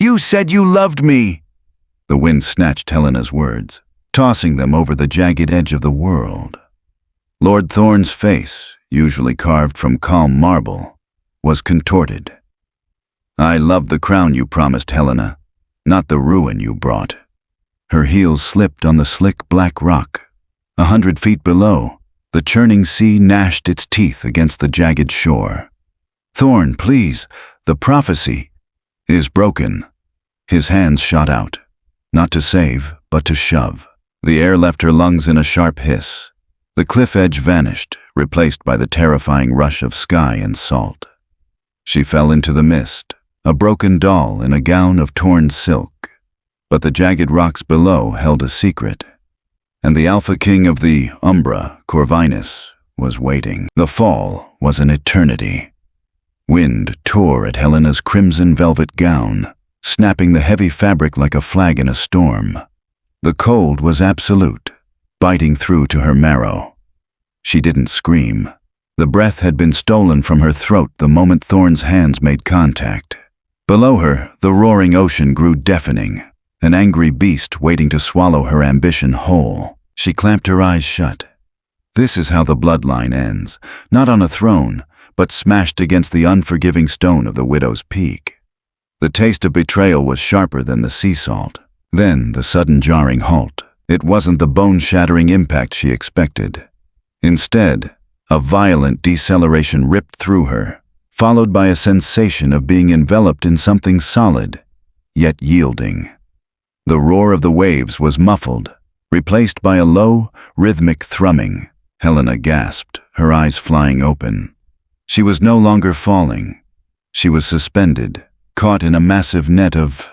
You said you loved me! The wind snatched Helena's words, tossing them over the jagged edge of the world. Lord Thorne's face, usually carved from calm marble, was contorted. I love the crown you promised, Helena, not the ruin you brought. Her heels slipped on the slick black rock. 100 feet below, the churning sea gnashed its teeth against the jagged shore. Thorne, please, the prophecy is broken. His hands shot out, not to save, but to shove. The air left her lungs in a sharp hiss. The cliff edge vanished, replaced by the terrifying rush of sky and salt. She fell into the mist, a broken doll in a gown of torn silk. But the jagged rocks below held a secret, and the Alpha King of the Umbra, Corvinus, was waiting. The fall was an eternity. Wind tore at Helena's crimson velvet gown, snapping the heavy fabric like a flag in a storm. The cold was absolute, biting through to her marrow. She didn't scream. The breath had been stolen from her throat the moment Thorne's hands made contact. Below her, the roaring ocean grew deafening, an angry beast waiting to swallow her ambition whole. She clamped her eyes shut. This is how the bloodline ends, not on a throne, but smashed against the unforgiving stone of the widow's peak. The taste of betrayal was sharper than the sea salt. Then the sudden jarring halt. It wasn't the bone-shattering impact she expected. Instead, a violent deceleration ripped through her, followed by a sensation of being enveloped in something solid, yet yielding. The roar of the waves was muffled, replaced by a low, rhythmic thrumming. Helena gasped, her eyes flying open. She was no longer falling. She was suspended, caught in a massive net of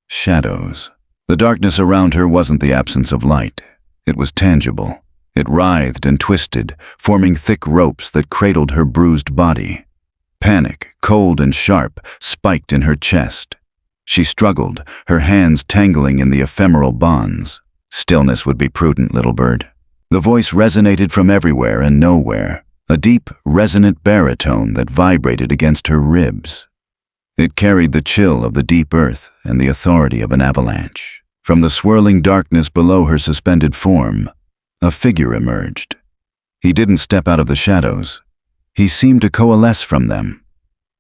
shadows. The darkness around her wasn't the absence of light. It was tangible. It writhed and twisted, forming thick ropes that cradled her bruised body. Panic, cold and sharp, spiked in her chest. She struggled, her hands tangling in the ephemeral bonds. Stillness would be prudent, little bird. The voice resonated from everywhere and nowhere, a deep, resonant baritone that vibrated against her ribs. It carried the chill of the deep earth and the authority of an avalanche. From the swirling darkness below her suspended form, a figure emerged. He didn't step out of the shadows. He seemed to coalesce from them.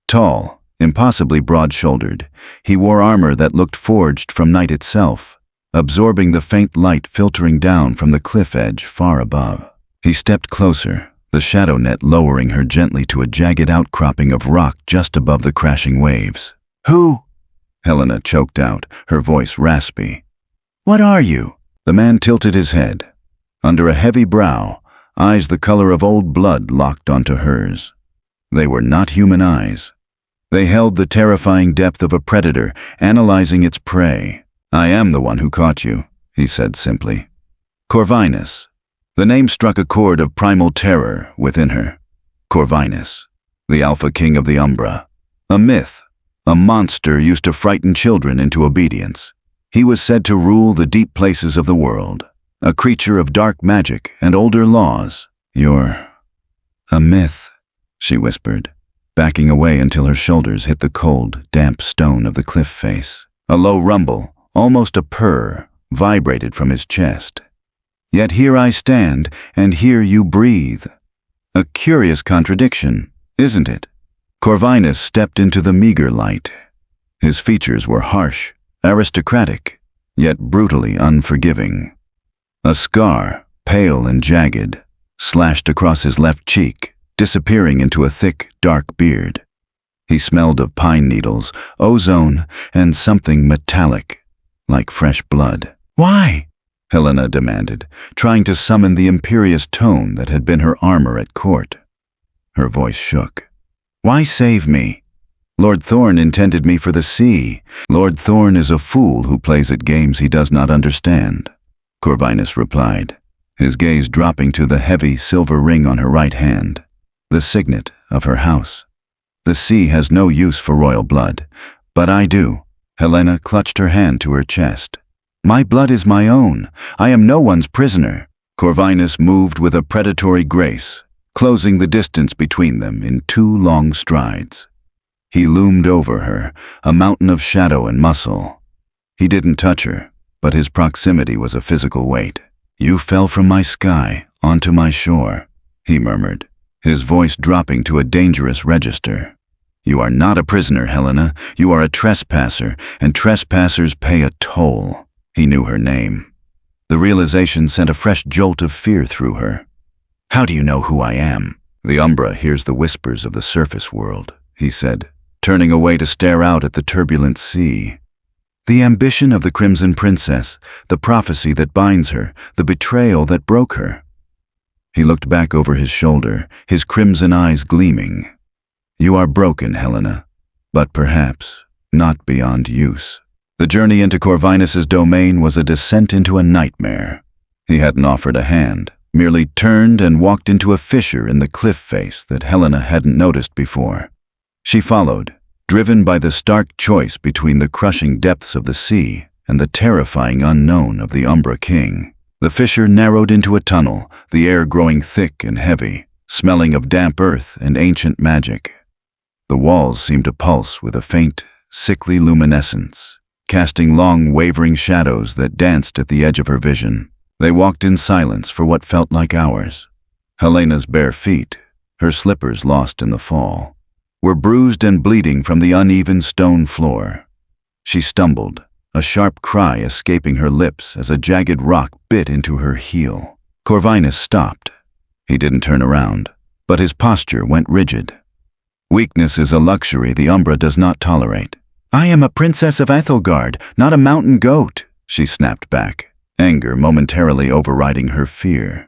Tall, impossibly broad-shouldered, he wore armor that looked forged from night itself, absorbing the faint light filtering down from the cliff edge far above. He stepped closer, the shadow net lowering her gently to a jagged outcropping of rock just above the crashing waves. "Who?" Helena choked out, her voice raspy. "What are you?" The man tilted his head. Under a heavy brow, eyes the color of old blood locked onto hers. They were not human eyes. They held the terrifying depth of a predator, analyzing its prey. "I am the one who caught you," he said simply. Corvinus. The name struck a chord of primal terror within her. Corvinus, the Alpha King of the Umbra. A myth, a monster used to frighten children into obedience. He was said to rule the deep places of the world, a creature of dark magic and older laws. "You're a myth," she whispered, backing away until her shoulders hit the cold, damp stone of the cliff face. A low rumble, almost a purr, vibrated from his chest. "Yet here I stand, and here you breathe." A curious contradiction, isn't it? Corvinus stepped into the meager light. His features were harsh, aristocratic, yet brutally unforgiving. A scar, pale and jagged, slashed across his left cheek, disappearing into a thick, dark beard. He smelled of pine needles, ozone, and something metallic, like fresh blood. "Why?" Helena demanded, trying to summon the imperious tone that had been her armor at court. Her voice shook. "Why save me? Lord Thorne intended me for the sea. Lord Thorne is a fool who plays at games he does not understand," Corvinus replied, his gaze dropping to the heavy silver ring on her right hand, the signet of her house. "The sea has no use for royal blood, but I do." Helena clutched her hand to her chest. "My blood is my own. I am no one's prisoner." Corvinus moved with a predatory grace, closing the distance between them in 2 long strides. He loomed over her, a mountain of shadow and muscle. He didn't touch her, but his proximity was a physical weight. "You fell from my sky, onto my shore," he murmured, his voice dropping to a dangerous register. "You are not a prisoner, Helena. You are a trespasser, and trespassers pay a toll." He knew her name. The realization sent a fresh jolt of fear through her. "How do you know who I am?" "The Umbra hears the whispers of the surface world," he said, turning away to stare out at the turbulent sea. "The ambition of the Crimson Princess, the prophecy that binds her, the betrayal that broke her." He looked back over his shoulder, his crimson eyes gleaming. "You are broken, Helena, but perhaps not beyond use." The journey into Corvinus's domain was a descent into a nightmare. He hadn't offered a hand, merely turned and walked into a fissure in the cliff face that Helena hadn't noticed before. She followed, driven by the stark choice between the crushing depths of the sea and the terrifying unknown of the Umbra King. The fissure narrowed into a tunnel, the air growing thick and heavy, smelling of damp earth and ancient magic. The walls seemed to pulse with a faint, sickly luminescence, casting long, wavering shadows that danced at the edge of her vision. They walked in silence for what felt like hours. Helena's bare feet, her slippers lost in the fall, were bruised and bleeding from the uneven stone floor. She stumbled, a sharp cry escaping her lips as a jagged rock bit into her heel. Corvinus stopped. He didn't turn around, but his posture went rigid. "Weakness is a luxury the Umbra does not tolerate." "I am a princess of Ethelgard, not a mountain goat," she snapped back, anger momentarily overriding her fear.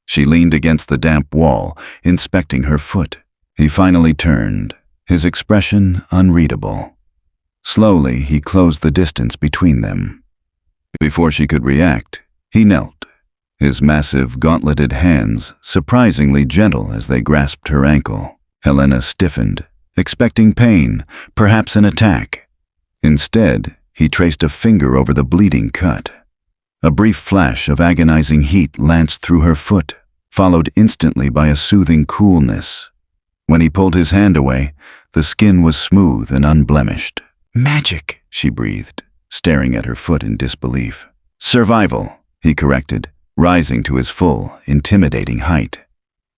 She leaned against the damp wall, inspecting her foot. He finally turned, his expression unreadable. Slowly, he closed the distance between them. Before she could react, he knelt, his massive, gauntleted hands surprisingly gentle as they grasped her ankle. Helena stiffened, expecting pain, perhaps an attack. Instead, he traced a finger over the bleeding cut. A brief flash of agonizing heat lanced through her foot, followed instantly by a soothing coolness. When he pulled his hand away, the skin was smooth and unblemished. "Magic," she breathed, staring at her foot in disbelief. "Survival," he corrected, rising to his full, intimidating height.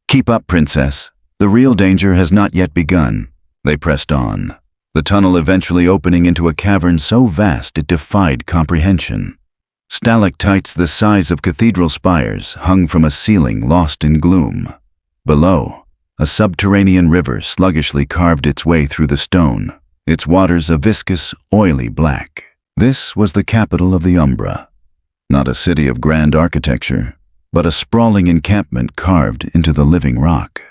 "Keep up, princess. The real danger has not yet begun." They pressed on, the tunnel eventually opening into a cavern so vast it defied comprehension. Stalactites the size of cathedral spires hung from a ceiling lost in gloom. Below, a subterranean river sluggishly carved its way through the stone, its waters a viscous, oily black. This was the capital of the Umbra. Not a city of grand architecture, but a sprawling encampment carved into the living rock.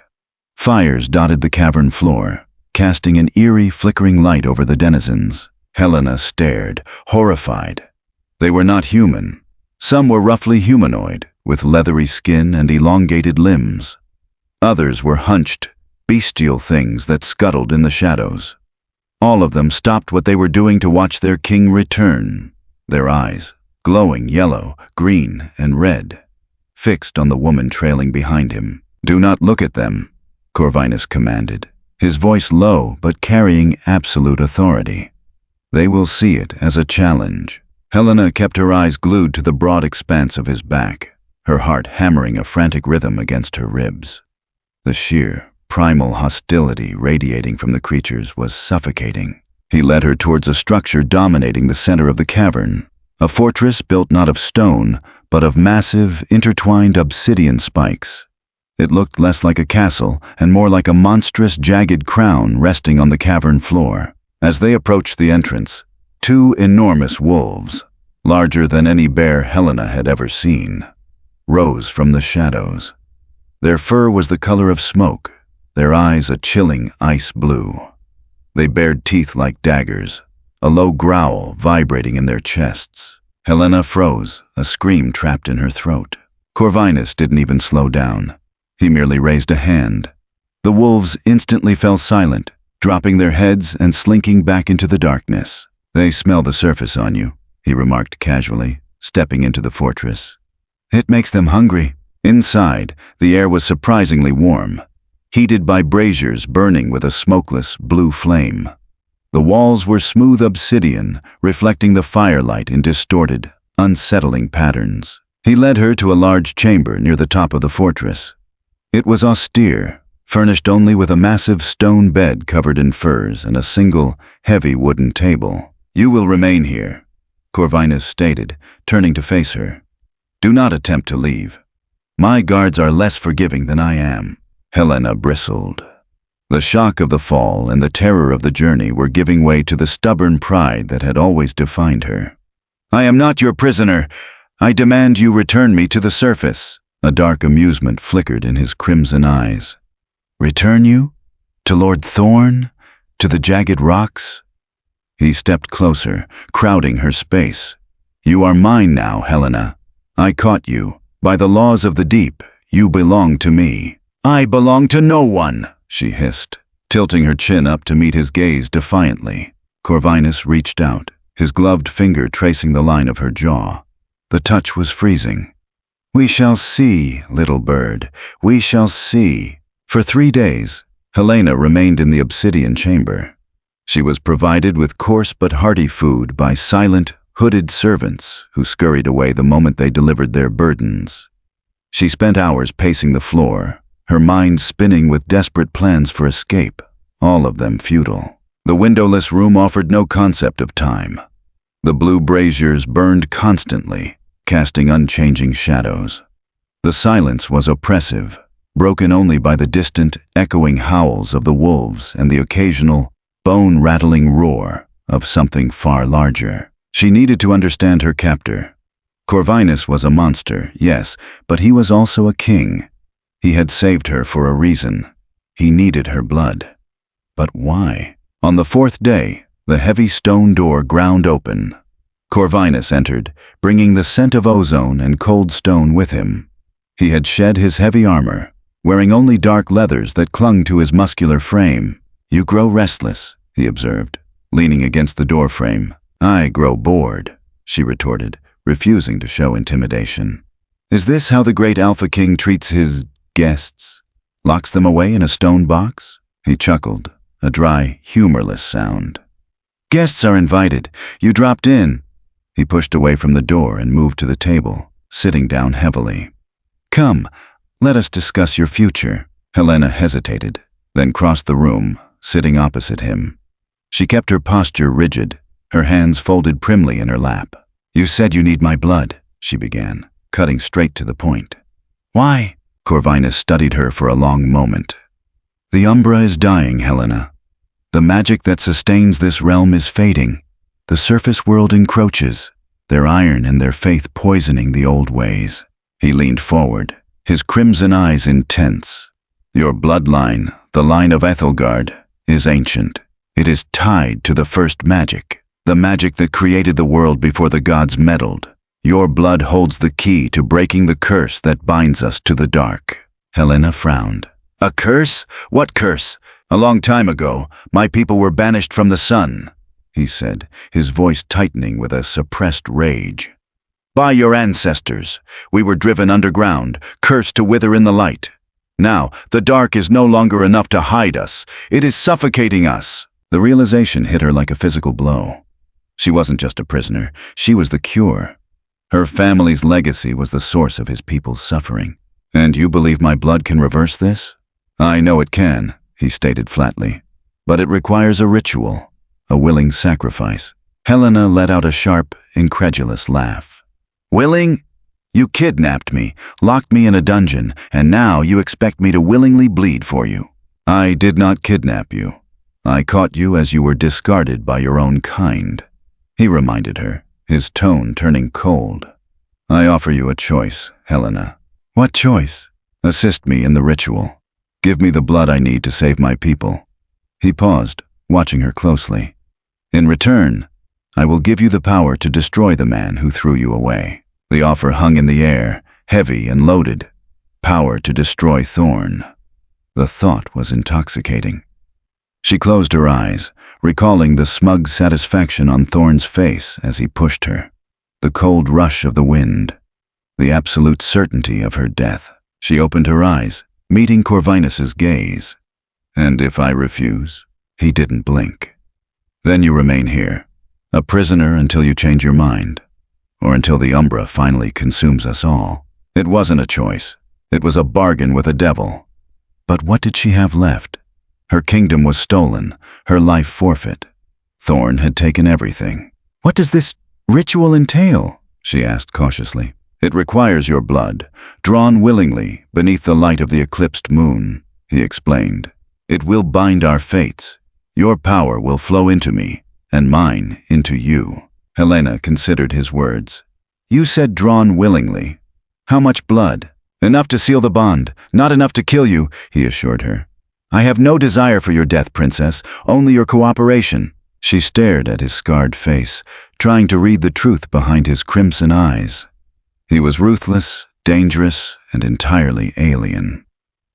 Fires dotted the cavern floor, casting an eerie, flickering light over the denizens. Helena stared, horrified. They were not human. Some were roughly humanoid, with leathery skin and elongated limbs. Others were hunched, bestial things that scuttled in the shadows. All of them stopped what they were doing to watch their king return, their eyes, glowing yellow, green, and red, fixed on the woman trailing behind him. "Do not look at them," Corvinus commanded, his voice low but carrying absolute authority. "They will see it as a challenge." Helena kept her eyes glued to the broad expanse of his back, her heart hammering a frantic rhythm against her ribs. The sheer, primal hostility radiating from the creatures was suffocating. He led her towards a structure dominating the center of the cavern, a fortress built not of stone, but of massive, intertwined obsidian spikes. It looked less like a castle and more like a monstrous, jagged crown resting on the cavern floor. As they approached the entrance, two enormous wolves, larger than any bear Helena had ever seen, rose from the shadows. Their fur was the color of smoke, their eyes a chilling ice blue. They bared teeth like daggers, a low growl vibrating in their chests. Helena froze, a scream trapped in her throat. Corvinus didn't even slow down. He merely raised a hand. The wolves instantly fell silent, dropping their heads and slinking back into the darkness. "They smell the surface on you," he remarked casually, stepping into the fortress. "It makes them hungry." Inside, the air was surprisingly warm, heated by braziers burning with a smokeless, blue flame. The walls were smooth obsidian, reflecting the firelight in distorted, unsettling patterns. He led her to a large chamber near the top of the fortress. It was austere, furnished only with a massive stone bed covered in furs and a single, heavy wooden table. "You will remain here," Corvinus stated, turning to face her. "Do not attempt to leave. My guards are less forgiving than I am." Helena bristled. The shock of the fall and the terror of the journey were giving way to the stubborn pride that had always defined her. "I am not your prisoner. I demand you return me to the surface." A dark amusement flickered in his crimson eyes. "Return you? To Lord Thorn? To the jagged rocks?" He stepped closer, crowding her space. "You are mine now, Helena. I caught you. By the laws of the deep, you belong to me." "I belong to no one," she hissed, tilting her chin up to meet his gaze defiantly. Corvinus reached out, his gloved finger tracing the line of her jaw. The touch was freezing. "We shall see, little bird, we shall see." For 3 days, Helena remained in the obsidian chamber. She was provided with coarse but hearty food by silent, hooded servants who scurried away the moment they delivered their burdens. She spent hours pacing the floor, her mind spinning with desperate plans for escape, all of them futile. The windowless room offered no concept of time. The blue braziers burned constantly, casting unchanging shadows. The silence was oppressive, broken only by the distant, echoing howls of the wolves and the occasional, bone-rattling roar of something far larger. She needed to understand her captor. Corvinus was a monster, yes, but he was also a king. He had saved her for a reason. He needed her blood. But why? On the 4th day, the heavy stone door ground open. Corvinus entered, bringing the scent of ozone and cold stone with him. He had shed his heavy armor, wearing only dark leathers that clung to his muscular frame. "You grow restless," he observed, leaning against the doorframe. "I grow bored," she retorted, refusing to show intimidation. "Is this how the great Alpha King treats his guests? Locks them away in a stone box?" He chuckled, a dry, humorless sound. "Guests are invited. You dropped in." He pushed away from the door and moved to the table, sitting down heavily. "Come, let us discuss your future." Helena hesitated, then crossed the room, sitting opposite him. She kept her posture rigid, her hands folded primly in her lap. "You said you need my blood," she began, cutting straight to the point. "Why?" Corvinus studied her for a long moment. "The Umbra is dying, Helena. The magic that sustains this realm is fading. The surface world encroaches, their iron and their faith poisoning the old ways." He leaned forward, his crimson eyes intense. "Your bloodline, the line of Ethelgard, is ancient. It is tied to the first magic, the magic that created the world before the gods meddled. Your blood holds the key to breaking the curse that binds us to the dark." Helena frowned. "A curse? What curse? A long time ago, my people were banished from the sun," he said, his voice tightening with a suppressed rage. "By your ancestors, we were driven underground, cursed to wither in the light. Now, the dark is no longer enough to hide us. It is suffocating us." The realization hit her like a physical blow. She wasn't just a prisoner, she was the cure. Her family's legacy was the source of his people's suffering. "And you believe my blood can reverse this?" "I know it can," he stated flatly. "But it requires a ritual, a willing sacrifice." Helena let out a sharp, incredulous laugh. "Willing? You kidnapped me, locked me in a dungeon, and now you expect me to willingly bleed for you." "I did not kidnap you. I caught you as you were discarded by your own kind," he reminded her, his tone turning cold. "I offer you a choice, Helena." "What choice?" "Assist me in the ritual. Give me the blood I need to save my people." He paused, watching her closely. "In return, I will give you the power to destroy the man who threw you away." The offer hung in the air, heavy and loaded. Power to destroy Thorn. The thought was intoxicating. She closed her eyes, recalling the smug satisfaction on Thorn's face as he pushed her, the cold rush of the wind, the absolute certainty of her death. She opened her eyes, meeting Corvinus's gaze. "And if I refuse?" He didn't blink. Then you remain here, a prisoner until you change your mind, or until the Umbra finally consumes us all. It wasn't a choice. It was a bargain with a devil. But what did she have left? Her kingdom was stolen, her life forfeit. Thorn had taken everything. What does this ritual entail? She asked cautiously. It requires your blood, drawn willingly beneath the light of the eclipsed moon, he explained. It will bind our fates. Your power will flow into me, and mine into you. Helena considered his words. You said drawn willingly. How much blood? Enough to seal the bond, not enough to kill you, he assured her. I have no desire for your death, princess, only your cooperation. She stared at his scarred face, trying to read the truth behind his crimson eyes. He was ruthless, dangerous, and entirely alien.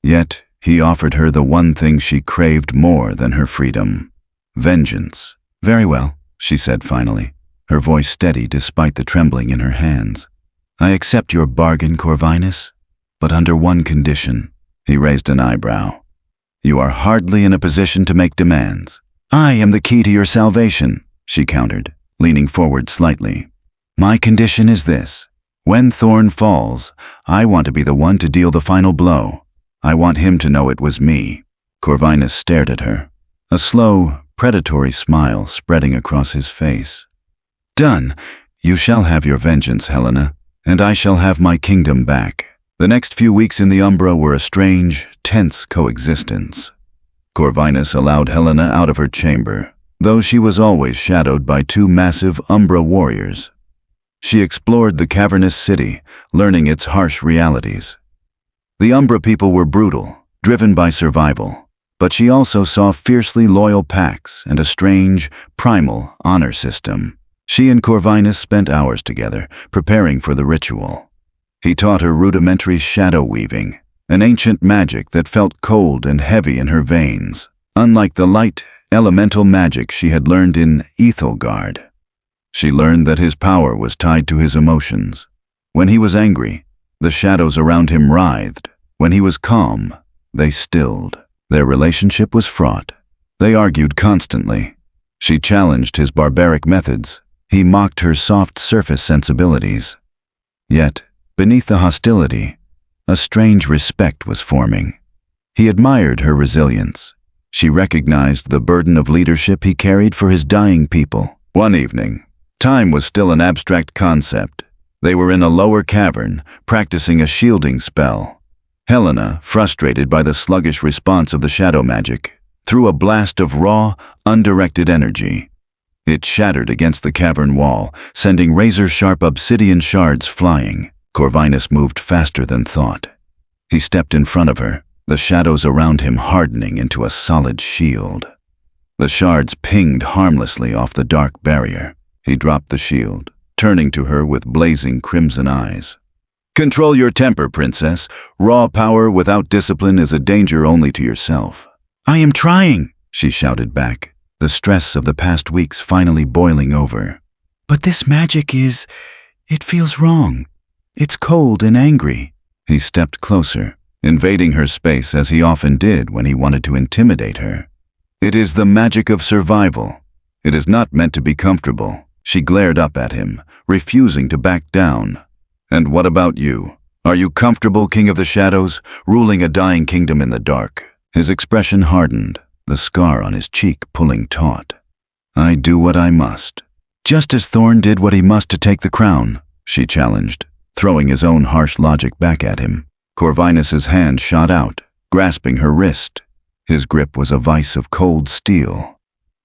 Yet he offered her the one thing she craved more than her freedom: vengeance. Very well, she said finally, her voice steady despite the trembling in her hands. I accept your bargain, Corvinus, but under one condition. He raised an eyebrow. You are hardly in a position to make demands. I am the key to your salvation, she countered, leaning forward slightly. My condition is this. When Thorn falls, I want to be the one to deal the final blow. I want him to know it was me. Corvinus stared at her, a slow, predatory smile spreading across his face. Done. You shall have your vengeance, Helena, and I shall have my kingdom back. The next few weeks in the Umbra were a strange, tense coexistence. Corvinus allowed Helena out of her chamber, though she was always shadowed by two massive Umbra warriors. She explored the cavernous city, learning its harsh realities. The Umbra people were brutal, driven by survival, but she also saw fiercely loyal packs and a strange, primal honor system. She and Corvinus spent hours together, preparing for the ritual. He taught her rudimentary shadow weaving, an ancient magic that felt cold and heavy in her veins, unlike the light, elemental magic she had learned in Ethelgard. She learned that his power was tied to his emotions. When he was angry, the shadows around him writhed. When he was calm, they stilled. Their relationship was fraught. They argued constantly. She challenged his barbaric methods. He mocked her soft surface sensibilities. Yet, beneath the hostility, a strange respect was forming. He admired her resilience. She recognized the burden of leadership he carried for his dying people. One evening, time was still an abstract concept. They were in a lower cavern, practicing a shielding spell. Helena, frustrated by the sluggish response of the shadow magic, threw a blast of raw, undirected energy. It shattered against the cavern wall, sending razor-sharp obsidian shards flying. Corvinus moved faster than thought. He stepped in front of her, the shadows around him hardening into a solid shield. The shards pinged harmlessly off the dark barrier. He dropped the shield, turning to her with blazing crimson eyes. Control your temper, princess. Raw power without discipline is a danger only to yourself. I am trying, she shouted back, the stress of the past weeks finally boiling over. But this magic it feels wrong. It's cold and angry. He stepped closer, invading her space as he often did when he wanted to intimidate her. It is the magic of survival. It is not meant to be comfortable. She glared up at him, refusing to back down. And what about you? Are you comfortable, King of the Shadows, ruling a dying kingdom in the dark? His expression hardened, the scar on his cheek pulling taut. I do what I must. Just as Thorn did what he must to take the crown, she challenged, throwing his own harsh logic back at him. Corvinus's hand shot out, grasping her wrist. His grip was a vice of cold steel.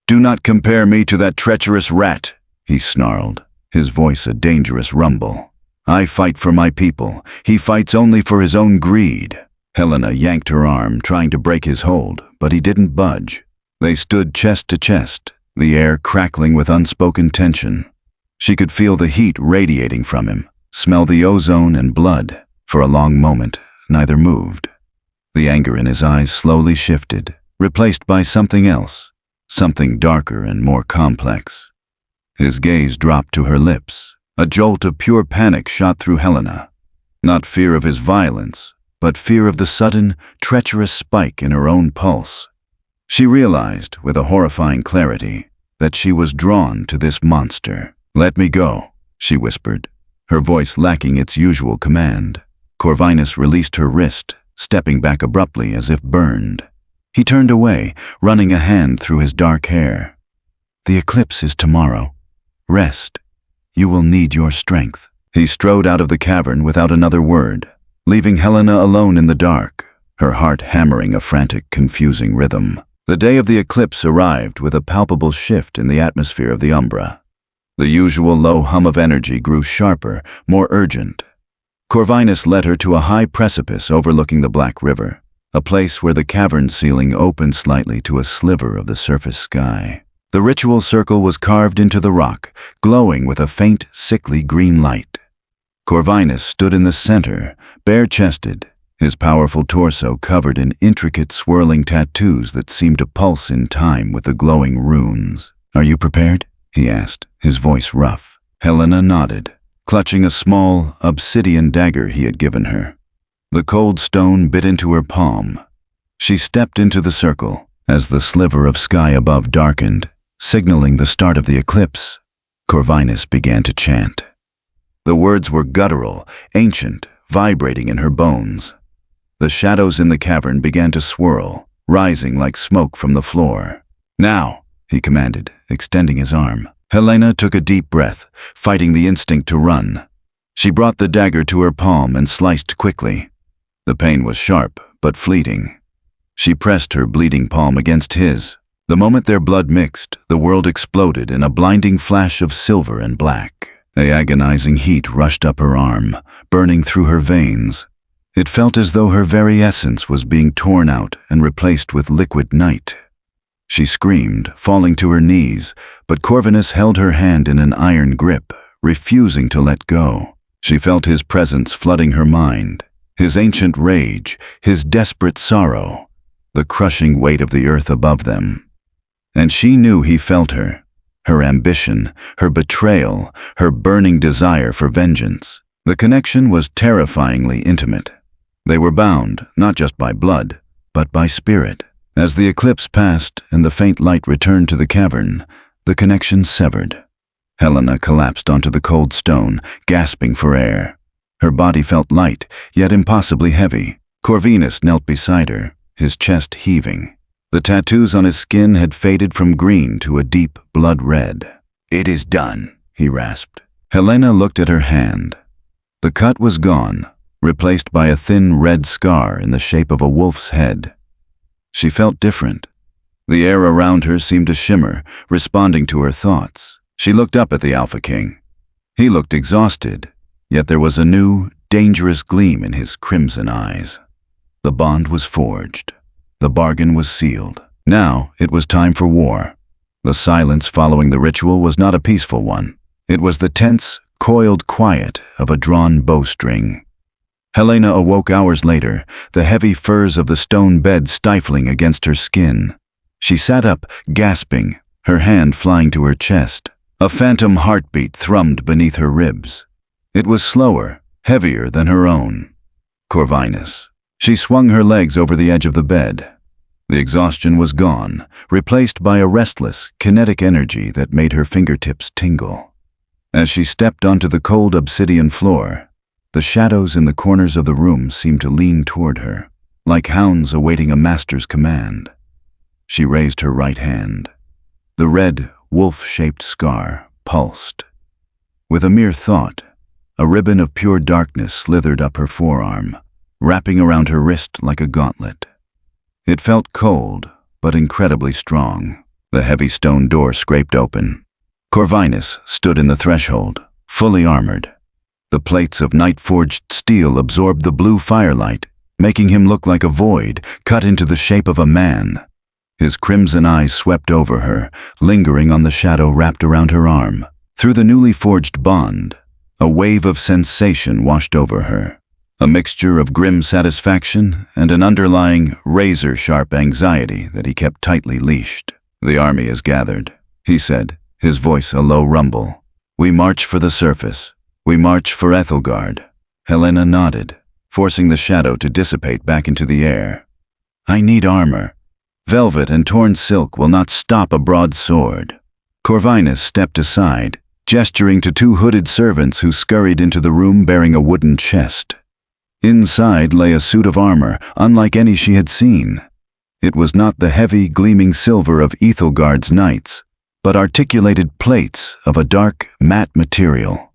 Do not compare me to that treacherous rat, he snarled, his voice a dangerous rumble. I fight for my people. He fights only for his own greed. Helena yanked her arm, trying to break his hold, but he didn't budge. They stood chest to chest, the air crackling with unspoken tension. She could feel the heat radiating from him, smell the ozone and blood. For a long moment, neither moved. The anger in his eyes slowly shifted, replaced by something else, something darker and more complex. His gaze dropped to her lips. A jolt of pure panic shot through Helena. Not fear of his violence, but fear of the sudden, treacherous spike in her own pulse. She realized, with a horrifying clarity, that she was drawn to this monster. "Let me go," she whispered, her voice lacking its usual command. Corvinus released her wrist, stepping back abruptly as if burned. He turned away, running a hand through his dark hair. "The eclipse is tomorrow. Rest. You will need your strength." He strode out of the cavern without another word, leaving Helena alone in the dark, her heart hammering a frantic, confusing rhythm. The day of the eclipse arrived with a palpable shift in the atmosphere of the Umbra. The usual low hum of energy grew sharper, more urgent. Corvinus led her to a high precipice overlooking the Black River, a place where the cavern ceiling opened slightly to a sliver of the surface sky. The ritual circle was carved into the rock, glowing with a faint, sickly green light. Corvinus stood in the center, bare-chested, his powerful torso covered in intricate swirling tattoos that seemed to pulse in time with the glowing runes. "Are you prepared?" he asked, his voice rough. Helena nodded, clutching a small, obsidian dagger he had given her. The cold stone bit into her palm. She stepped into the circle. As the sliver of sky above darkened, signaling the start of the eclipse, Corvinus began to chant. The words were guttural, ancient, vibrating in her bones. The shadows in the cavern began to swirl, rising like smoke from the floor. "Now," he commanded, extending his arm. Helena took a deep breath, fighting the instinct to run. She brought the dagger to her palm and sliced quickly. The pain was sharp, but fleeting. She pressed her bleeding palm against his. The moment their blood mixed, the world exploded in a blinding flash of silver and black. A agonizing heat rushed up her arm, burning through her veins. It felt as though her very essence was being torn out and replaced with liquid night. She screamed, falling to her knees, but Corvinus held her hand in an iron grip, refusing to let go. She felt his presence flooding her mind, his ancient rage, his desperate sorrow, the crushing weight of the earth above them. And she knew he felt her ambition, her betrayal, her burning desire for vengeance. The connection was terrifyingly intimate. They were bound, not just by blood, but by spirit. As the eclipse passed and the faint light returned to the cavern, the connection severed. Helena collapsed onto the cold stone, gasping for air. Her body felt light, yet impossibly heavy. Corvinus knelt beside her, his chest heaving. The tattoos on his skin had faded from green to a deep blood red. "It is done," he rasped. Helena looked at her hand. The cut was gone, replaced by a thin red scar in the shape of a wolf's head. She felt different. The air around her seemed to shimmer, responding to her thoughts. She looked up at the Alpha King. He looked exhausted, yet there was a new, dangerous gleam in his crimson eyes. The bond was forged. The bargain was sealed. Now it was time for war. The silence following the ritual was not a peaceful one. It was the tense, coiled quiet of a drawn bowstring. Helena awoke hours later, the heavy furs of the stone bed stifling against her skin. She sat up, gasping, her hand flying to her chest. A phantom heartbeat thrummed beneath her ribs. It was slower, heavier than her own. Corvinus. She swung her legs over the edge of the bed. The exhaustion was gone, replaced by a restless, kinetic energy that made her fingertips tingle. As she stepped onto the cold obsidian floor, the shadows in the corners of the room seemed to lean toward her, like hounds awaiting a master's command. She raised her right hand. The red, wolf-shaped scar pulsed. With a mere thought, a ribbon of pure darkness slithered up her forearm, wrapping around her wrist like a gauntlet. It felt cold, but incredibly strong. The heavy stone door scraped open. Corvinus stood in the threshold, fully armored. The plates of night-forged steel absorbed the blue firelight, making him look like a void cut into the shape of a man. His crimson eyes swept over her, lingering on the shadow wrapped around her arm. Through the newly forged bond, a wave of sensation washed over her. A mixture of grim satisfaction and an underlying, razor-sharp anxiety that he kept tightly leashed. "The army is gathered," he said, his voice a low rumble. "We march for the surface. We march for Ethelgard." Helena nodded, forcing the shadow to dissipate back into the air. "I need armor. Velvet and torn silk will not stop a broadsword." Corvinus stepped aside, gesturing to two hooded servants who scurried into the room bearing a wooden chest. Inside lay a suit of armor, unlike any she had seen. It was not the heavy, gleaming silver of Ethelgard's knights, but articulated plates of a dark, matte material,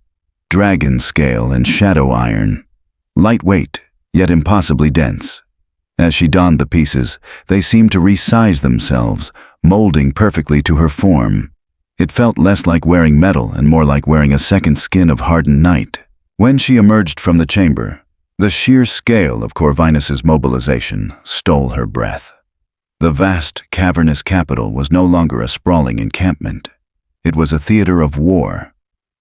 dragon scale and shadow iron, lightweight, yet impossibly dense. As she donned the pieces, they seemed to resize themselves, molding perfectly to her form. It felt less like wearing metal and more like wearing a second skin of hardened night. When she emerged from the chamber, the sheer scale of Corvinus's mobilization stole her breath. The vast, cavernous capital was no longer a sprawling encampment. It was a theater of war.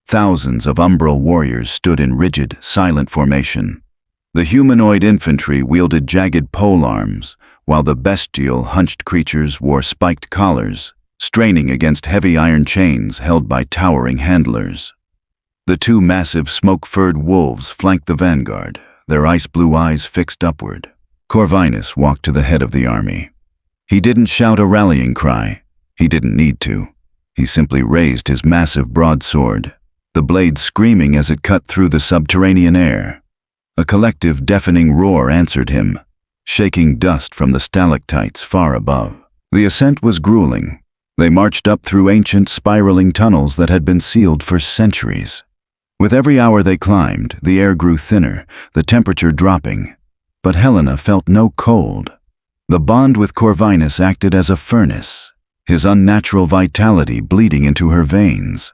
Thousands of umbral warriors stood in rigid, silent formation. The humanoid infantry wielded jagged polearms, while the bestial, hunched creatures wore spiked collars, straining against heavy iron chains held by towering handlers. The two massive smoke-furred wolves flanked the vanguard, their ice-blue eyes fixed upward. Corvinus walked to the head of the army. He didn't shout a rallying cry. He didn't need to. He simply raised his massive broadsword, the blade screaming as it cut through the subterranean air. A collective, deafening roar answered him, shaking dust from the stalactites far above. The ascent was grueling. They marched up through ancient, spiraling tunnels that had been sealed for centuries. With every hour they climbed, the air grew thinner, the temperature dropping. But Helena felt no cold. The bond with Corvinus acted as a furnace, his unnatural vitality bleeding into her veins.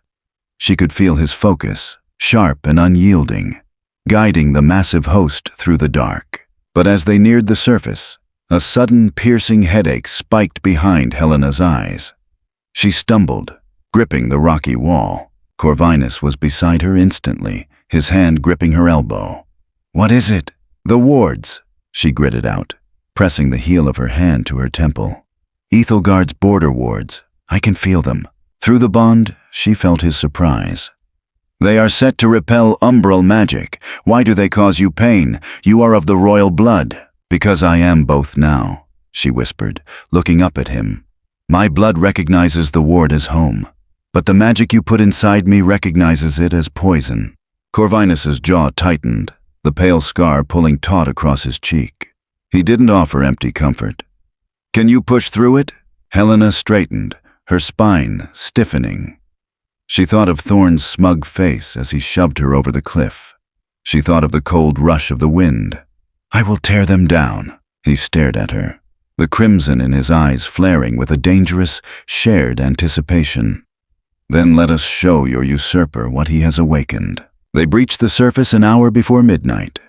She could feel his focus, sharp and unyielding, guiding the massive host through the dark. But as they neared the surface, a sudden piercing headache spiked behind Helena's eyes. She stumbled, gripping the rocky wall. Corvinus was beside her instantly, his hand gripping her elbow. "What is it?" "The wards," she gritted out, pressing the heel of her hand to her temple. "Ethelgard's border wards. I can feel them." Through the bond, she felt his surprise. "They are set to repel umbral magic. Why do they cause you pain? You are of the royal blood." "Because I am both now," she whispered, looking up at him. "My blood recognizes the ward as home, but the magic you put inside me recognizes it as poison." Corvinus's jaw tightened, the pale scar pulling taut across his cheek. He didn't offer empty comfort. "Can you push through it?" Helena straightened, her spine stiffening. She thought of Thorn's smug face as he shoved her over the cliff. She thought of the cold rush of the wind. "I will tear them down." He stared at her, the crimson in his eyes flaring with a dangerous, shared anticipation. "Then let us show your usurper what he has awakened." They breached the surface an hour before midnight.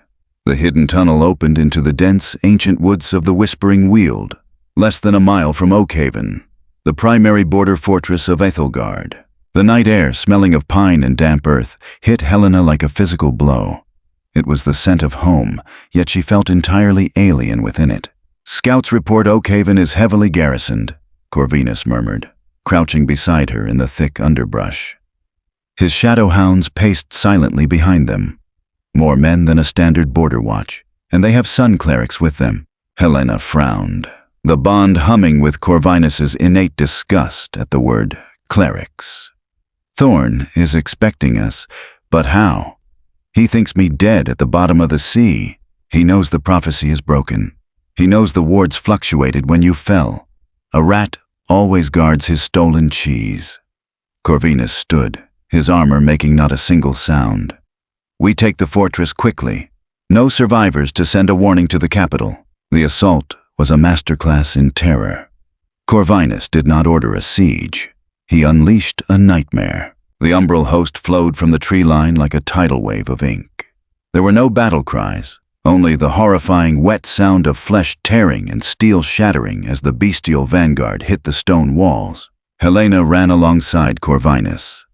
The hidden tunnel opened into the dense, ancient woods of the Whispering Weald, less than a mile from Oakhaven, the primary border fortress of Ethelgard. The night air, smelling of pine and damp earth, hit Helena like a physical blow. It was the scent of home, yet she felt entirely alien within it. "Scouts report Oakhaven is heavily garrisoned," Corvinus murmured, crouching beside her in the thick underbrush. His shadow hounds paced silently behind them. More men than a standard border watch, and they have sun clerics with them. Helena frowned, the bond humming with Corvinus's innate disgust at the word clerics. "Thorn is expecting us, but how? He thinks me dead at the bottom of the sea. He knows the prophecy is broken. He knows the wards fluctuated when you fell. A rat always guards his stolen cheese." Corvinus stood, his armor making not a single sound. "We take the fortress quickly. No survivors to send a warning to the capital." The assault was a masterclass in terror. Corvinus did not order a siege. He unleashed a nightmare. The umbral host flowed from the tree line like a tidal wave of ink. There were no battle cries, only the horrifying wet sound of flesh tearing and steel shattering as the bestial vanguard hit the stone walls. Helena ran alongside Corvinus.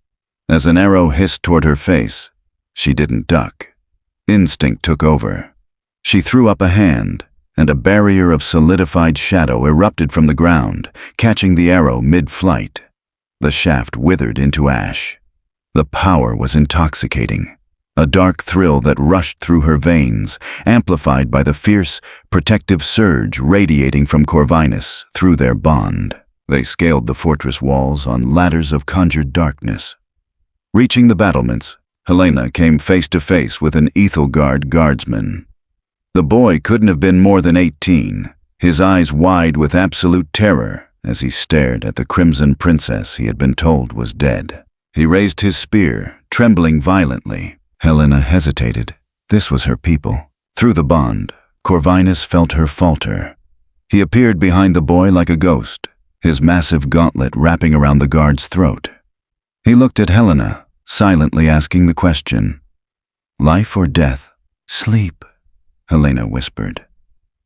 As an arrow hissed toward her face, she didn't duck. Instinct took over. She threw up a hand, and a barrier of solidified shadow erupted from the ground, catching the arrow mid-flight. The shaft withered into ash. The power was intoxicating, a dark thrill that rushed through her veins, amplified by the fierce, protective surge radiating from Corvinus through their bond. They scaled the fortress walls on ladders of conjured darkness. Reaching the battlements, Helena came face to face with an Ethelgard guardsman. The boy couldn't have been more than 18, his eyes wide with absolute terror as he stared at the crimson princess he had been told was dead. He raised his spear, trembling violently. Helena hesitated. This was her people. Through the bond, Corvinus felt her falter. He appeared behind the boy like a ghost, his massive gauntlet wrapping around the guard's throat. He looked at Helena, silently asking the question. Life or death? Sleep, Helena whispered.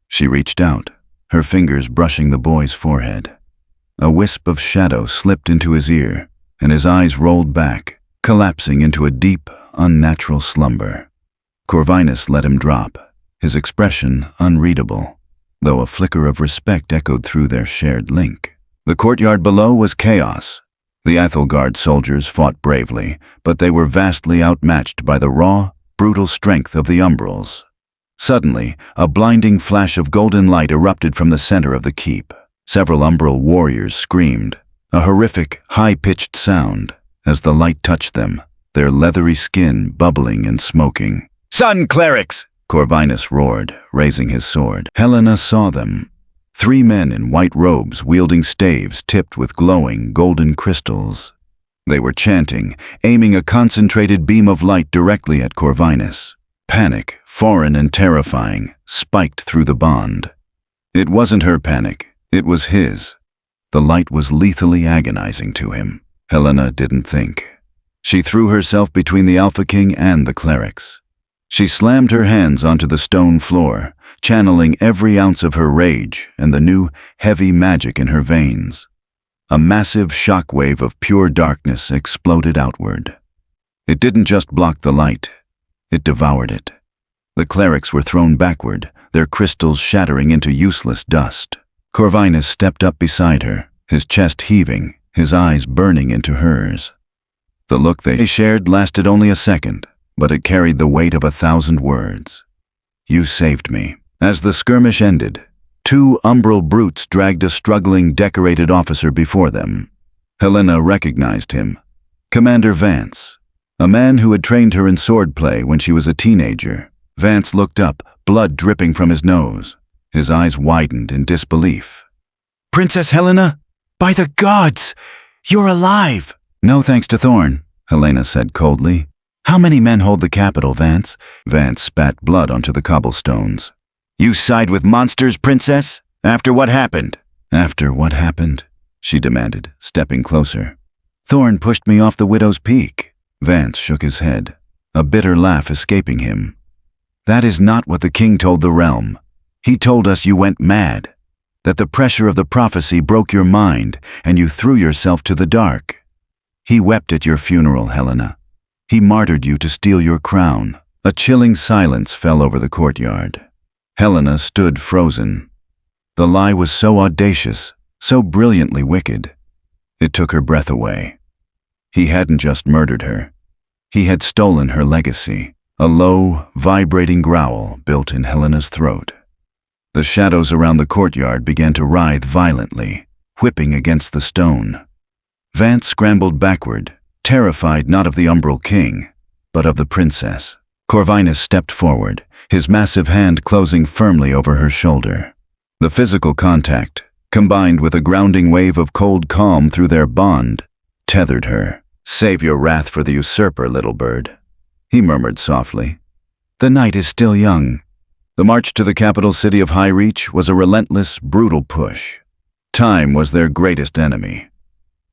She reached out, her fingers brushing the boy's forehead. A wisp of shadow slipped into his ear, and his eyes rolled back, collapsing into a deep, unnatural slumber. Corvinus let him drop, his expression unreadable, though a flicker of respect echoed through their shared link. The courtyard below was chaos. The Ethelgard soldiers fought bravely, but they were vastly outmatched by the raw, brutal strength of the Umbrals. Suddenly, a blinding flash of golden light erupted from the center of the keep. Several Umbral warriors screamed, a horrific, high-pitched sound, as the light touched them, their leathery skin bubbling and smoking. "Sun clerics!" Corvinus roared, raising his sword. Helena saw them. 3 men in white robes wielding staves tipped with glowing golden crystals. They were chanting, aiming a concentrated beam of light directly at Corvinus. Panic, foreign and terrifying, spiked through the bond. It wasn't her panic, it was his. The light was lethally agonizing to him. Helena didn't think. She threw herself between the Alpha King and the clerics. She slammed her hands onto the stone floor, channeling every ounce of her rage and the new, heavy magic in her veins. A massive shockwave of pure darkness exploded outward. It didn't just block the light, it devoured it. The clerics were thrown backward, their crystals shattering into useless dust. Corvinus stepped up beside her, his chest heaving, his eyes burning into hers. The look they shared lasted only a second, but it carried the weight of 1,000 words. "You saved me." As the skirmish ended, 2 Umbral brutes dragged a struggling, decorated officer before them. Helena recognized him. Commander Vance, a man who had trained her in swordplay when she was a teenager. Vance looked up, blood dripping from his nose. His eyes widened in disbelief. "Princess Helena? By the gods! You're alive!" "No thanks to Thorn," Helena said coldly. "How many men hold the capital, Vance?" Vance spat blood onto the cobblestones. "You side with monsters, Princess? After what happened?" "After what happened?" she demanded, stepping closer. "Thorn pushed me off the Widow's Peak." Vance shook his head, a bitter laugh escaping him. "That is not what the king told the realm. He told us you went mad, that the pressure of the prophecy broke your mind and you threw yourself to the dark. He wept at your funeral, Helena. He martyred you to steal your crown." A chilling silence fell over the courtyard. Helena stood frozen. The lie was so audacious, so brilliantly wicked. It took her breath away. He hadn't just murdered her. He had stolen her legacy. A low, vibrating growl built in Helena's throat. The shadows around the courtyard began to writhe violently, whipping against the stone. Vance scrambled backward, terrified not of the Umbral King, but of the princess. Corvinus stepped forward, his massive hand closing firmly over her shoulder. The physical contact, combined with a grounding wave of cold calm through their bond, tethered her. "Save your wrath for the usurper, little bird," he murmured softly. "The night is still young." The march to the capital city of High Reach was a relentless, brutal push. Time was their greatest enemy.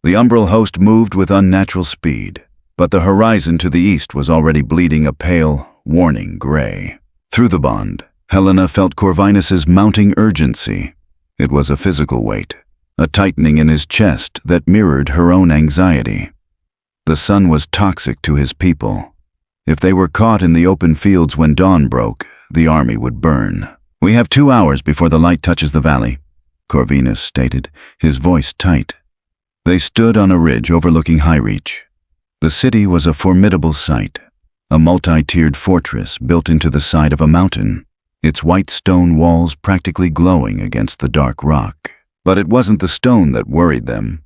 The Umbral host moved with unnatural speed, but the horizon to the east was already bleeding a pale, warning gray. Through the bond, Helena felt Corvinus's mounting urgency. It was a physical weight, a tightening in his chest that mirrored her own anxiety. The sun was toxic to his people. If they were caught in the open fields when dawn broke, the army would burn. "We have 2 hours before the light touches the valley," Corvinus stated, his voice tight. They stood on a ridge overlooking High Reach. The city was a formidable sight, a multi-tiered fortress built into the side of a mountain, its white stone walls practically glowing against the dark rock. But it wasn't the stone that worried them.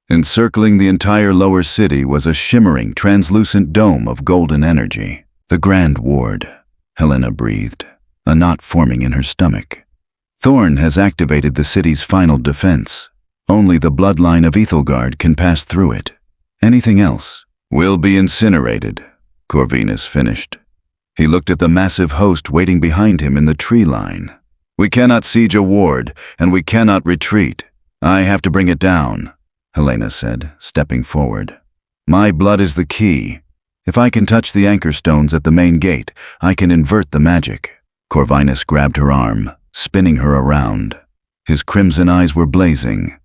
Encircling the entire lower city was a shimmering, translucent dome of golden energy. The Grand Ward, Helena breathed, a knot forming in her stomach. Thorn has activated the city's final defense. Only the bloodline of Ethelgard can pass through it. Anything else will be incinerated, Corvinus finished. He looked at the massive host waiting behind him in the tree line. We cannot siege a ward, and we cannot retreat. I have to bring it down, Helena said, stepping forward. My blood is the key. If I can touch the anchor stones at the main gate, I can invert the magic. Corvinus grabbed her arm, spinning her around. His crimson eyes were blazing.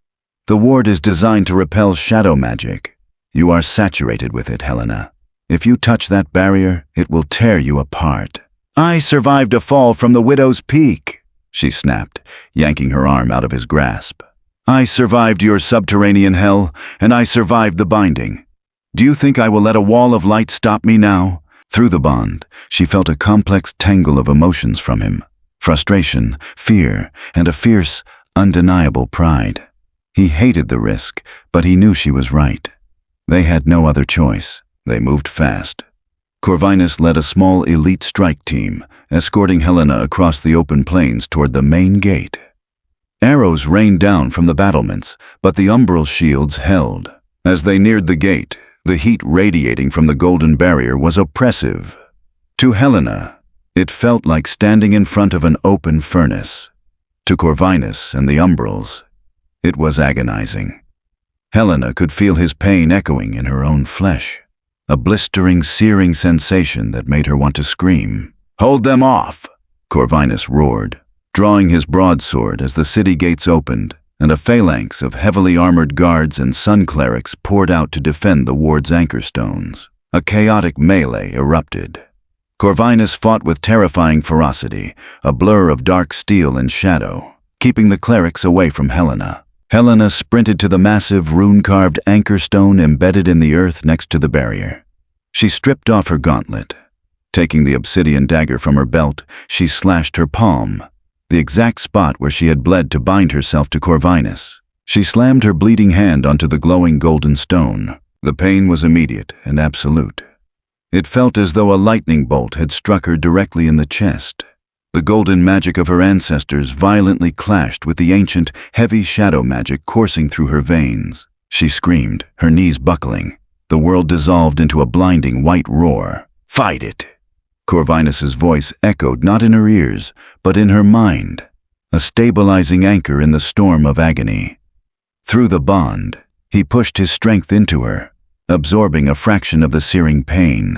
The ward is designed to repel shadow magic. You are saturated with it, Helena. If you touch that barrier, it will tear you apart. I survived a fall from the Widow's Peak, she snapped, yanking her arm out of his grasp. I survived your subterranean hell, and I survived the binding. Do you think I will let a wall of light stop me now? Through the bond, she felt a complex tangle of emotions from him. Frustration, fear, and a fierce, undeniable pride. He hated the risk, but he knew she was right. They had no other choice. They moved fast. Corvinus led a small elite strike team, escorting Helena across the open plains toward the main gate. Arrows rained down from the battlements, but the umbral shields held. As they neared the gate, the heat radiating from the golden barrier was oppressive. To Helena, it felt like standing in front of an open furnace. To Corvinus and the umbrals, it was agonizing. Helena could feel his pain echoing in her own flesh. A blistering, searing sensation that made her want to scream. Hold them off, Corvinus roared, drawing his broadsword as the city gates opened, and a phalanx of heavily armored guards and sun clerics poured out to defend the ward's anchor stones. A chaotic melee erupted. Corvinus fought with terrifying ferocity, a blur of dark steel and shadow, keeping the clerics away from Helena. Helena sprinted to the massive rune-carved anchor stone embedded in the earth next to the barrier. She stripped off her gauntlet. Taking the obsidian dagger from her belt, she slashed her palm, the exact spot where she had bled to bind herself to Corvinus. She slammed her bleeding hand onto the glowing golden stone. The pain was immediate and absolute. It felt as though a lightning bolt had struck her directly in the chest. The golden magic of her ancestors violently clashed with the ancient, heavy shadow magic coursing through her veins. She screamed, her knees buckling. The world dissolved into a blinding white roar. Fight it! Corvinus's voice echoed not in her ears, but in her mind, a stabilizing anchor in the storm of agony. Through the bond, he pushed his strength into her, absorbing a fraction of the searing pain.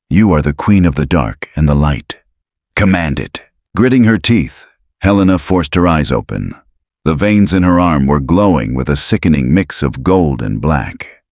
You are the queen of the dark and the light. Command it. Gritting her teeth, Helena forced her eyes open. The veins in her arm were glowing with a sickening mix of gold and black.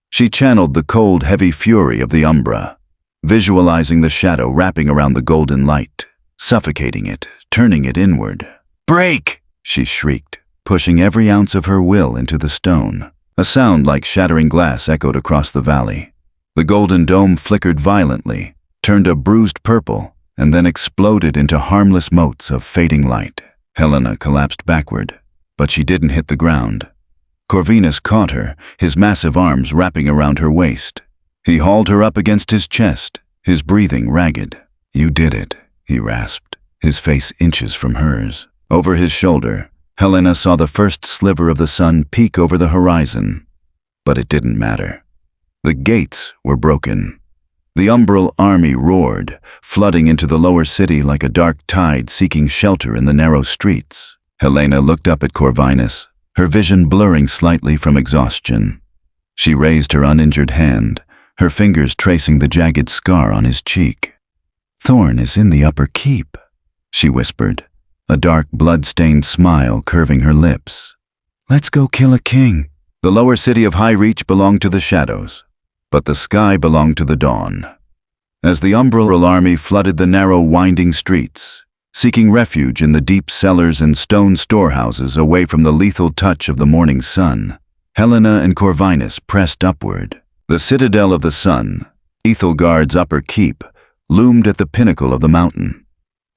She channeled the cold, heavy fury of the Umbra, visualizing the shadow wrapping around the golden light, suffocating it, turning it inward. Break! She shrieked, pushing every ounce of her will into the stone. A sound like shattering glass echoed across the valley. The golden dome flickered violently, turned a bruised purple, and then exploded into harmless motes of fading light. Helena collapsed backward, but she didn't hit the ground. Corvinus caught her, his massive arms wrapping around her waist. He hauled her up against his chest, his breathing ragged. You did it, he rasped, his face inches from hers. Over his shoulder, Helena saw the first sliver of the sun peek over the horizon. But it didn't matter. The gates were broken. The umbral army roared, flooding into the lower city like a dark tide seeking shelter in the narrow streets. Helena looked up at Corvinus, her vision blurring slightly from exhaustion. She raised her uninjured hand, her fingers tracing the jagged scar on his cheek. Thorn is in the upper keep, she whispered, a dark blood-stained smile curving her lips. Let's go kill a king. The lower city of High Reach belonged to the shadows, but the sky belonged to the dawn. As the umbral army flooded the narrow, winding streets, seeking refuge in the deep cellars and stone storehouses away from the lethal touch of the morning sun, Helena and Corvinus pressed upward. The citadel of the sun, Ethelgard's upper keep, loomed at the pinnacle of the mountain.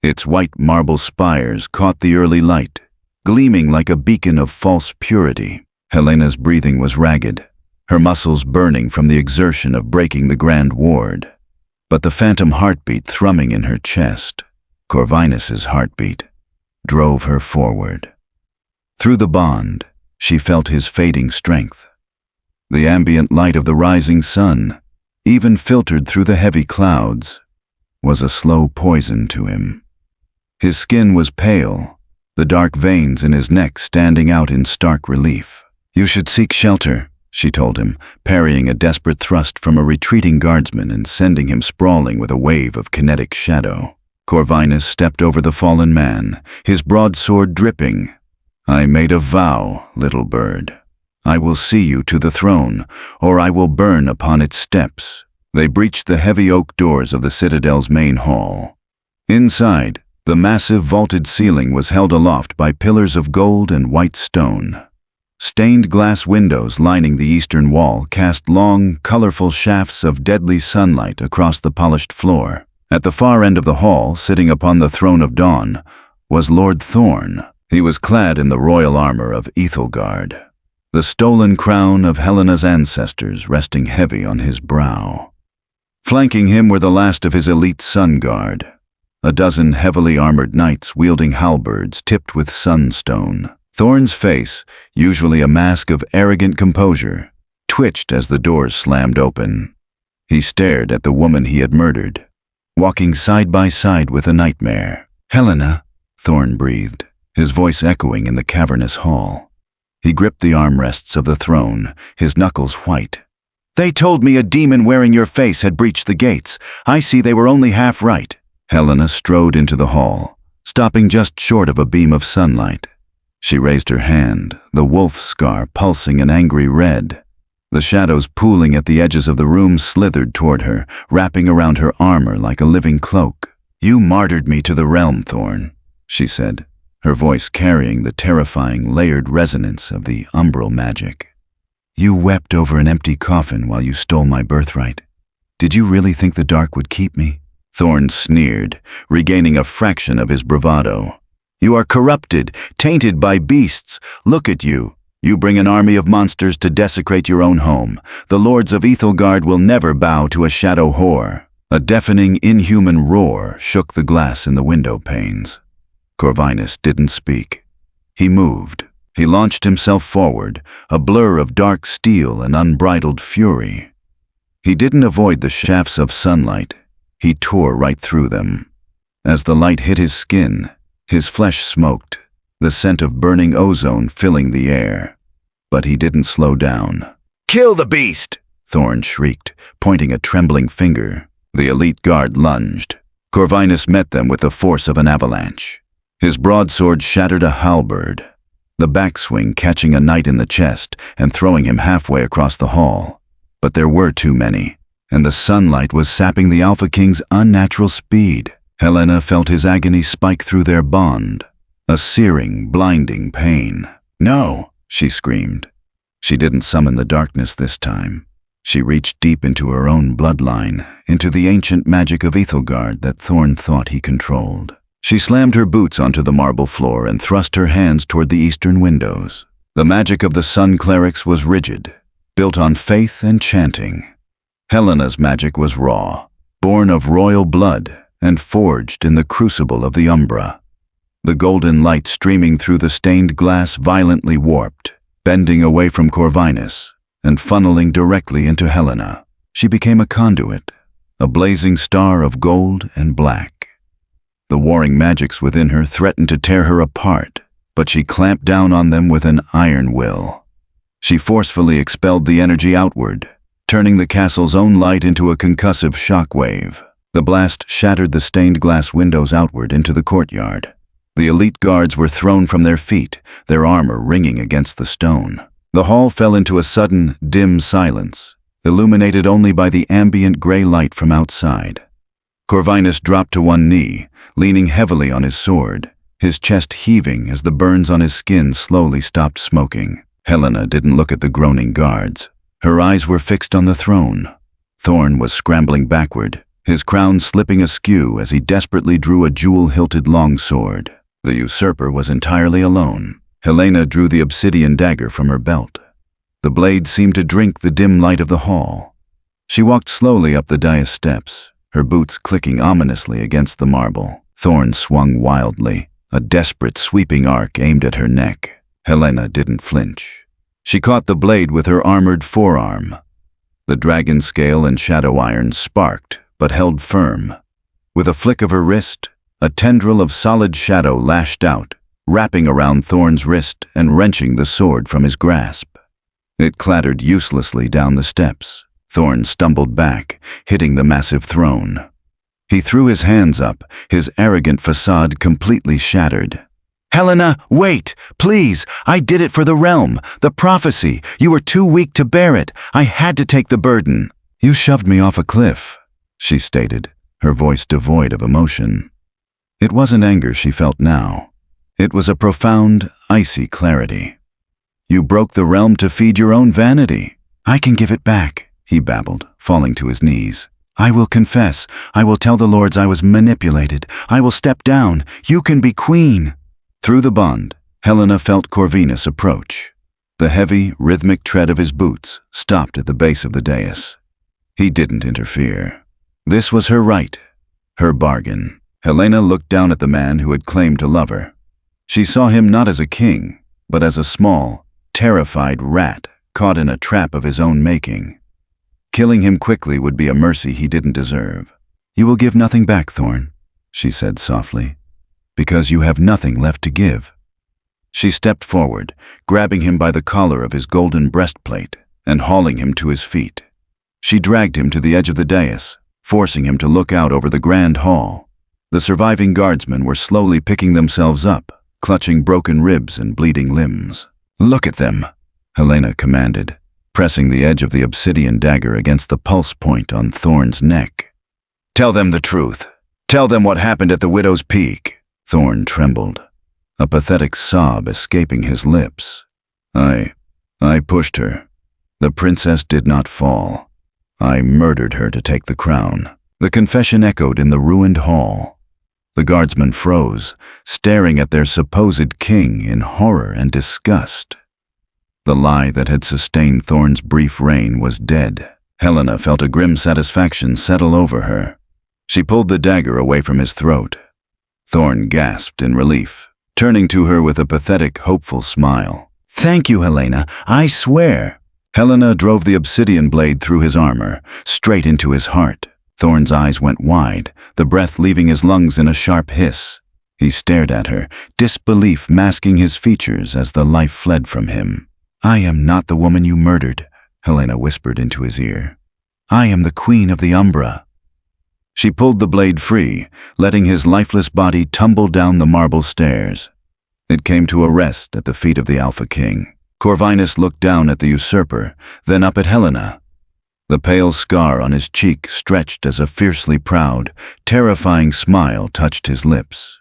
Its white marble spires caught the early light, gleaming like a beacon of false purity. Helena's breathing was ragged, her muscles burning from the exertion of breaking the grand ward. But the phantom heartbeat thrumming in her chest, Corvinus's heartbeat, drove her forward. Through the bond, she felt his fading strength. The ambient light of the rising sun, even filtered through the heavy clouds, was a slow poison to him. His skin was pale, the dark veins in his neck standing out in stark relief. "You should seek shelter," she told him, parrying a desperate thrust from a retreating guardsman and sending him sprawling with a wave of kinetic shadow. Corvinus stepped over the fallen man, his broadsword dripping. "I made a vow, little bird. I will see you to the throne, or I will burn upon its steps." They breached the heavy oak doors of the citadel's main hall. Inside, the massive vaulted ceiling was held aloft by pillars of gold and white stone. Stained glass windows lining the eastern wall cast long, colorful shafts of deadly sunlight across the polished floor. At the far end of the hall, sitting upon the throne of dawn, was Lord Thorn. He was clad in the royal armor of Ethelgard, the stolen crown of Helena's ancestors resting heavy on his brow. Flanking him were the last of his elite sun guard, a dozen heavily armored knights wielding halberds tipped with sunstone. Thorn's face, usually a mask of arrogant composure, twitched as the doors slammed open. He stared at the woman he had murdered, walking side by side with a nightmare. "Helena," Thorn breathed, his voice echoing in the cavernous hall. He gripped the armrests of the throne, his knuckles white. "They told me a demon wearing your face had breached the gates. I see they were only half right." Helena strode into the hall, stopping just short of a beam of sunlight. She raised her hand, the wolf scar pulsing an angry red. The shadows pooling at the edges of the room slithered toward her, wrapping around her armor like a living cloak. "You martyred me to the realm, Thorn," she said, her voice carrying the terrifying layered resonance of the umbral magic. "You wept over an empty coffin while you stole my birthright. Did you really think the dark would keep me?" Thorn sneered, regaining a fraction of his bravado. "You are corrupted, tainted by beasts. Look at you. You bring an army of monsters to desecrate your own home. The lords of Ethelgard will never bow to a shadow whore." A deafening, inhuman roar shook the glass in the window panes. Corvinus didn't speak. He moved. He launched himself forward, a blur of dark steel and unbridled fury. He didn't avoid the shafts of sunlight. He tore right through them. As the light hit his skin, his flesh smoked, the scent of burning ozone filling the air. But he didn't slow down. "Kill the beast!" Thorn shrieked, pointing a trembling finger. The elite guard lunged. Corvinus met them with the force of an avalanche. His broadsword shattered a halberd, the backswing catching a knight in the chest and throwing him halfway across the hall. But there were too many, and the sunlight was sapping the Alpha King's unnatural speed. Helena felt his agony spike through their bond, a searing, blinding pain. "No!" she screamed. She didn't summon the darkness this time. She reached deep into her own bloodline, into the ancient magic of Ethelgard that Thorn thought he controlled. She slammed her boots onto the marble floor and thrust her hands toward the eastern windows. The magic of the Sun Clerics was rigid, built on faith and chanting. Helena's magic was raw, born of royal blood, and forged in the crucible of the Umbra. The golden light streaming through the stained glass violently warped, bending away from Corvinus, and funneling directly into Helena. She became a conduit, a blazing star of gold and black. The warring magics within her threatened to tear her apart, but she clamped down on them with an iron will. She forcefully expelled the energy outward, turning the castle's own light into a concussive shockwave. The blast shattered the stained glass windows outward into the courtyard. The elite guards were thrown from their feet, their armor ringing against the stone. The hall fell into a sudden, dim silence, illuminated only by the ambient gray light from outside. Corvinus dropped to one knee, leaning heavily on his sword, his chest heaving as the burns on his skin slowly stopped smoking. Helena didn't look at the groaning guards. Her eyes were fixed on the throne. Thorn was scrambling backward, his crown slipping askew as he desperately drew a jewel-hilted longsword. The usurper was entirely alone. Helena drew the obsidian dagger from her belt. The blade seemed to drink the dim light of the hall. She walked slowly up the dais steps, her boots clicking ominously against the marble. Thorns swung wildly, a desperate sweeping arc aimed at her neck. Helena didn't flinch. She caught the blade with her armored forearm. The dragon scale and shadow iron sparked, but held firm. With a flick of her wrist, a tendril of solid shadow lashed out, wrapping around Thorn's wrist and wrenching the sword from his grasp. It clattered uselessly down the steps. Thorn stumbled back, hitting the massive throne. He threw his hands up, his arrogant facade completely shattered. "Helena, wait! Please! I did it for the realm, the prophecy. You were too weak to bear it. I had to take the burden." "You shoved me off a cliff," she stated, her voice devoid of emotion. It wasn't anger she felt now. It was a profound, icy clarity. "You broke the realm to feed your own vanity." "I can give it back," he babbled, falling to his knees. "I will confess. I will tell the lords I was manipulated. I will step down. You can be queen." Through the bond, Helena felt Corvinus approach. The heavy, rhythmic tread of his boots stopped at the base of the dais. He didn't interfere. This was her right, her bargain. Helena looked down at the man who had claimed to love her. She saw him not as a king, but as a small, terrified rat caught in a trap of his own making. Killing him quickly would be a mercy he didn't deserve. "You will give nothing back, Thorn," she said softly, "because you have nothing left to give." She stepped forward, grabbing him by the collar of his golden breastplate and hauling him to his feet. She dragged him to the edge of the dais, forcing him to look out over the grand hall. The surviving guardsmen were slowly picking themselves up, clutching broken ribs and bleeding limbs. "Look at them," Helena commanded, pressing the edge of the obsidian dagger against the pulse point on Thorn's neck. "Tell them the truth. Tell them what happened at the Widow's Peak." Thorn trembled, a pathetic sob escaping his lips. I pushed her. The princess did not fall. I murdered her to take the crown." The confession echoed in the ruined hall. The guardsmen froze, staring at their supposed king in horror and disgust. The lie that had sustained Thorn's brief reign was dead. Helena felt a grim satisfaction settle over her. She pulled the dagger away from his throat. Thorn gasped in relief, turning to her with a pathetic, hopeful smile. "Thank you, Helena, I swear." Helena drove the obsidian blade through his armor, straight into his heart. Thorn's eyes went wide, the breath leaving his lungs in a sharp hiss. He stared at her, disbelief masking his features as the life fled from him. "I am not the woman you murdered," Helena whispered into his ear. "I am the Queen of the Umbra." She pulled the blade free, letting his lifeless body tumble down the marble stairs. It came to a rest at the feet of the Alpha King. Corvinus looked down at the usurper, then up at Helena. The pale scar on his cheek stretched as a fiercely proud, terrifying smile touched his lips.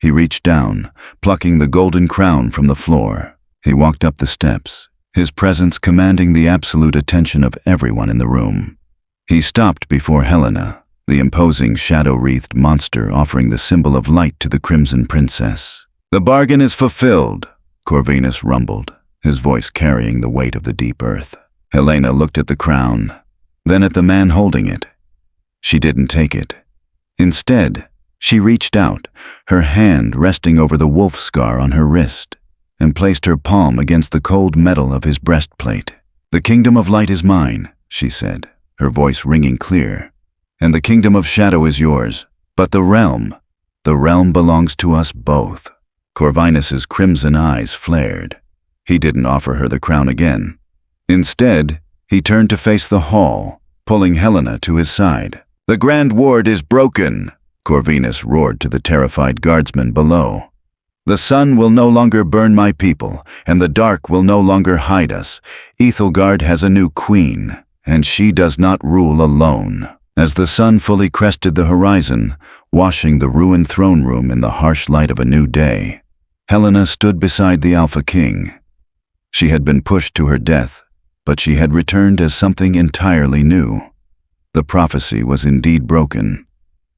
He reached down, plucking the golden crown from the floor. He walked up the steps, his presence commanding the absolute attention of everyone in the room. He stopped before Helena, the imposing shadow-wreathed monster offering the symbol of light to the Crimson Princess. "The bargain is fulfilled," Corvinus rumbled, his voice carrying the weight of the deep earth. Helena looked at the crown, then at the man holding it. She didn't take it. Instead, she reached out, her hand resting over the wolf scar on her wrist, and placed her palm against the cold metal of his breastplate. "The kingdom of light is mine," she said, her voice ringing clear, "and the kingdom of shadow is yours. But the realm belongs to us both." Corvinus's crimson eyes flared. He didn't offer her the crown again. Instead, he turned to face the hall, pulling Helena to his side. "The Grand Ward is broken," Corvinus roared to the terrified guardsmen below. "The sun will no longer burn my people, and the dark will no longer hide us. Ethelgard has a new queen, and she does not rule alone." As the sun fully crested the horizon, washing the ruined throne room in the harsh light of a new day, Helena stood beside the Alpha King. She had been pushed to her death, but she had returned as something entirely new. The prophecy was indeed broken.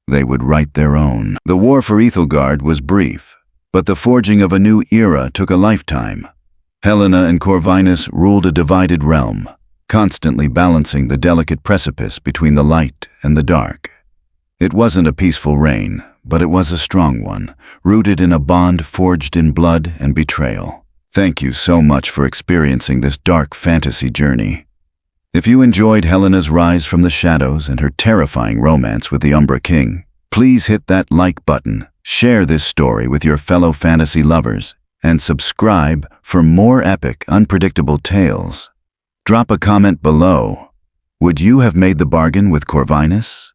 They would write their own. The war for Ethelgard was brief. But the forging of a new era took a lifetime. Helena and Corvinus ruled a divided realm, constantly balancing the delicate precipice between the light and the dark. It wasn't a peaceful reign, but it was a strong one, rooted in a bond forged in blood and betrayal. Thank you so much for experiencing this dark fantasy journey. If you enjoyed Helena's rise from the shadows and her terrifying romance with the Umbra King, please hit that like button, share this story with your fellow fantasy lovers, and subscribe for more epic, unpredictable tales. Drop a comment below. Would you have made the bargain with Corvinus?